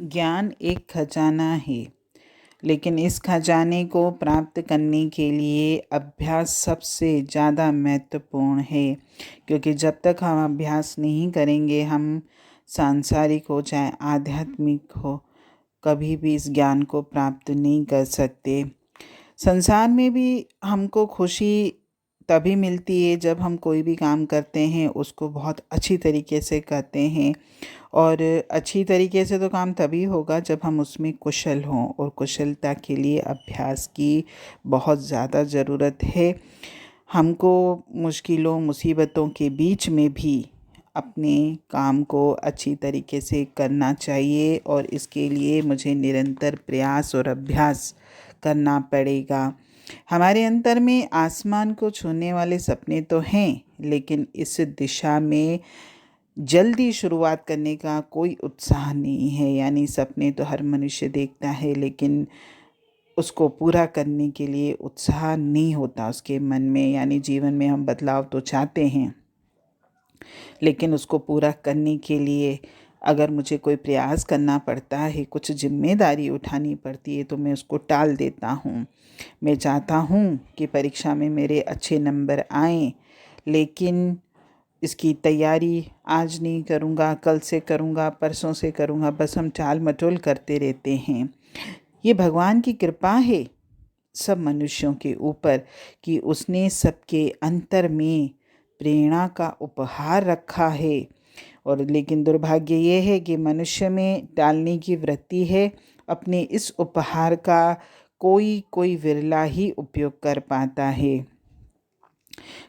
ज्ञान एक खजाना है, लेकिन इस खजाने को प्राप्त करने के लिए अभ्यास सबसे ज़्यादा महत्वपूर्ण है। क्योंकि जब तक हम अभ्यास नहीं करेंगे, हम सांसारिक हो चाहे आध्यात्मिक हो, कभी भी इस ज्ञान को प्राप्त नहीं कर सकते। संसार में भी हमको खुशी तभी मिलती है जब हम कोई भी काम करते हैं उसको बहुत अच्छी तरीके से करते हैं। और अच्छी तरीके से तो काम तभी होगा जब हम उसमें कुशल हों, और कुशलता के लिए अभ्यास की बहुत ज़्यादा ज़रूरत है। हमको मुश्किलों मुसीबतों के बीच में भी अपने काम को अच्छी तरीके से करना चाहिए, और इसके लिए मुझे निरंतर प्रयास और अभ्यास करना पड़ेगा। हमारे अंतर में आसमान को छूने वाले सपने तो हैं, लेकिन इस दिशा में जल्दी शुरुआत करने का कोई उत्साह नहीं है। यानी सपने तो हर मनुष्य देखता है, लेकिन उसको पूरा करने के लिए उत्साह नहीं होता उसके मन में। यानी जीवन में हम बदलाव तो चाहते हैं, लेकिन उसको पूरा करने के लिए अगर मुझे कोई प्रयास करना पड़ता है, कुछ जिम्मेदारी उठानी पड़ती है, तो मैं उसको टाल देता हूँ। मैं चाहता हूँ कि परीक्षा में मेरे अच्छे नंबर आएं, लेकिन इसकी तैयारी आज नहीं करूँगा, कल से करूँगा, परसों से करूँगा, बस हम टाल मटोल करते रहते हैं। ये भगवान की कृपा है सब मनुष्यों के ऊपर कि उसने सबके अंतर में प्रेरणा का उपहार रखा है। और लेकिन दुर्भाग्य ये है कि मनुष्य में टालने की वृत्ति है। अपने इस उपहार का कोई विरला ही उपयोग कर पाता है।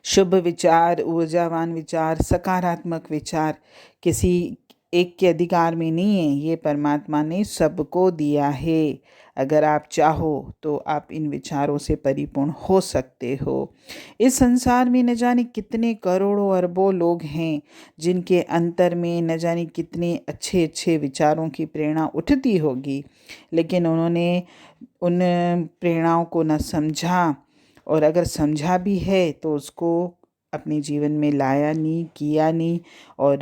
शुभ विचार, ऊर्जावान विचार, सकारात्मक विचार किसी एक के अधिकार में नहीं है। ये परमात्मा ने सबको दिया है। अगर आप चाहो तो आप इन विचारों से परिपूर्ण हो सकते हो। इस संसार में न जाने कितने करोड़ों अरबों लोग हैं जिनके अंतर में न जाने कितने अच्छे अच्छे विचारों की प्रेरणा उठती होगी, लेकिन उन्होंने उन प्रेरणाओं को न समझा, और अगर समझा भी है तो उसको अपने जीवन में लाया नहीं, किया नहीं, और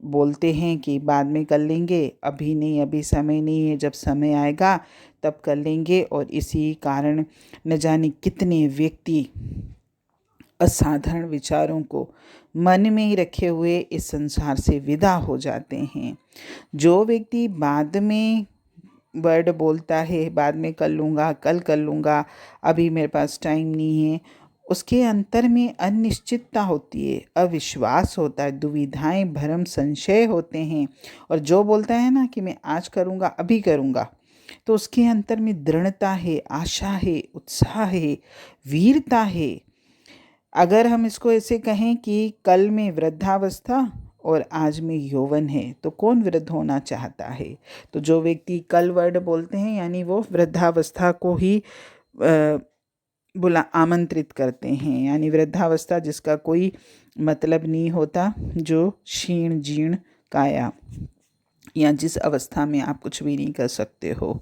बोलते हैं कि बाद में कर लेंगे, अभी नहीं, अभी समय नहीं है, जब समय आएगा तब कर लेंगे। और इसी कारण न जाने कितने व्यक्ति असाधारण विचारों को मन में ही रखे हुए इस संसार से विदा हो जाते हैं। जो व्यक्ति बाद में वर्ड बोलता है, बाद में कर लूँगा, कल कर लूँगा, अभी मेरे पास टाइम नहीं है, उसके अंतर में अनिश्चितता होती है, अविश्वास होता है, दुविधाएं, भरम, संशय होते हैं। और जो बोलता है ना कि मैं आज करूँगा, अभी करूँगा, तो उसके अंतर में दृढ़ता है, आशा है, उत्साह है, वीरता है। अगर हम इसको ऐसे कहें कि कल में वृद्धावस्था और आज में यौवन है, तो कौन वृद्ध होना चाहता है? तो जो व्यक्ति कल वर्ड बोलते हैं, यानी वो वृद्धावस्था को ही बुला आमंत्रित करते हैं। यानी वृद्धावस्था जिसका कोई मतलब नहीं होता, जो क्षीण जीर्ण काया, या जिस अवस्था में आप कुछ भी नहीं कर सकते हो।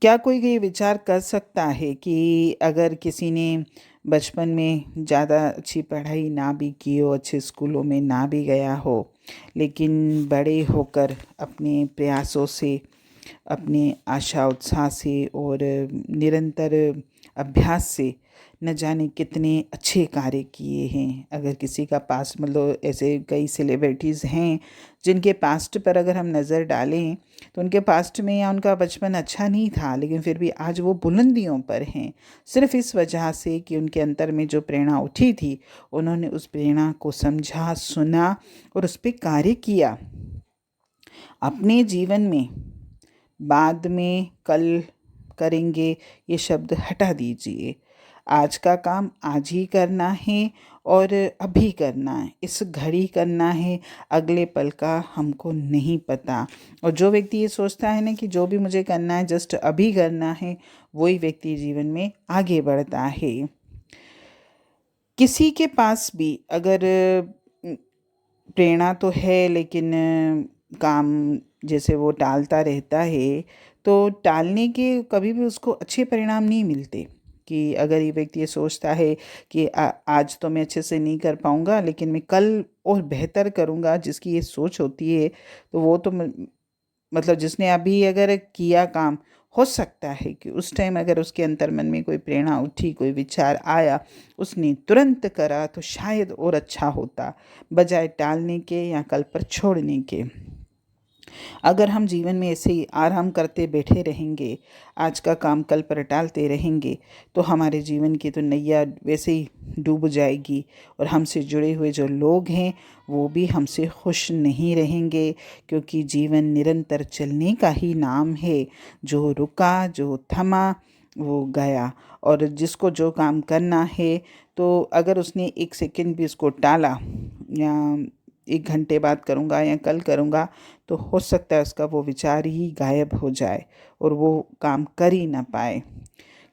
क्या कोई ये विचार कर सकता है कि अगर किसी ने बचपन में ज़्यादा अच्छी पढ़ाई ना भी की हो, अच्छे स्कूलों में ना भी गया हो, लेकिन बड़े होकर अपने प्रयासों से, अपने आशा उत्साह से और निरंतर अभ्यास से न जाने कितने अच्छे कार्य किए हैं? अगर किसी का पास्ट, मतलब ऐसे कई सेलिब्रिटीज़ हैं जिनके पास्ट पर अगर हम नज़र डालें तो उनके पास्ट में या उनका बचपन अच्छा नहीं था, लेकिन फिर भी आज वो बुलंदियों पर हैं, सिर्फ इस वजह से कि उनके अंतर में जो प्रेरणा उठी थी, उन्होंने उस प्रेरणा को समझा, सुना और उस पर कार्य किया। अपने जीवन में बाद में, कल करेंगे, ये शब्द हटा दीजिए। आज का काम आज ही करना है, और अभी करना है, इस घड़ी करना है, अगले पल का हमको नहीं पता। और जो व्यक्ति ये सोचता है ना कि जो भी मुझे करना है जस्ट अभी करना है, वही व्यक्ति जीवन में आगे बढ़ता है। किसी के पास भी अगर प्रेरणा तो है, लेकिन काम जैसे वो टालता रहता है, तो टालने के कभी भी उसको अच्छे परिणाम नहीं मिलते। कि अगर ये व्यक्ति ये सोचता है कि आज तो मैं अच्छे से नहीं कर पाऊँगा, लेकिन मैं कल और बेहतर करूँगा, जिसकी ये सोच होती है, तो वो तो मतलब जिसने अभी अगर किया काम, हो सकता है कि उस टाइम अगर उसके अंतर मन में कोई प्रेरणा उठी, कोई विचार आया, उसने तुरंत करा तो शायद और अच्छा होता, बजाय टालने के या कल पर छोड़ने के। अगर हम जीवन में ऐसे ही आराम करते बैठे रहेंगे, आज का काम कल पर टालते रहेंगे, तो हमारे जीवन की तो नैया वैसे ही डूब जाएगी और हमसे जुड़े हुए जो लोग हैं वो भी हमसे खुश नहीं रहेंगे, क्योंकि जीवन निरंतर चलने का ही नाम है। जो रुका, जो थमा, वो गया। और जिसको जो काम करना है, तो अगर उसने एक सेकंड भी उसको टाला, या 1 घंटे बाद करूँगा या कल करूँगा, तो हो सकता है उसका वो विचार ही गायब हो जाए और वो काम कर ही ना पाए।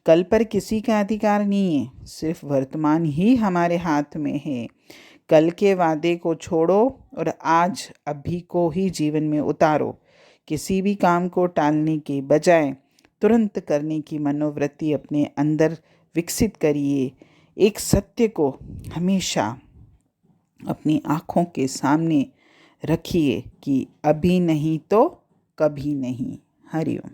कल पर किसी का अधिकार नहीं है, सिर्फ वर्तमान ही हमारे हाथ में है। कल के वादे को छोड़ो और आज अभी को ही जीवन में उतारो। किसी भी काम को टालने के बजाय तुरंत करने की मनोवृत्ति अपने अंदर विकसित करिए। एक सत्य को हमेशा अपनी आँखों के सामने रखिए कि अभी नहीं तो कभी नहीं। हरि ओम।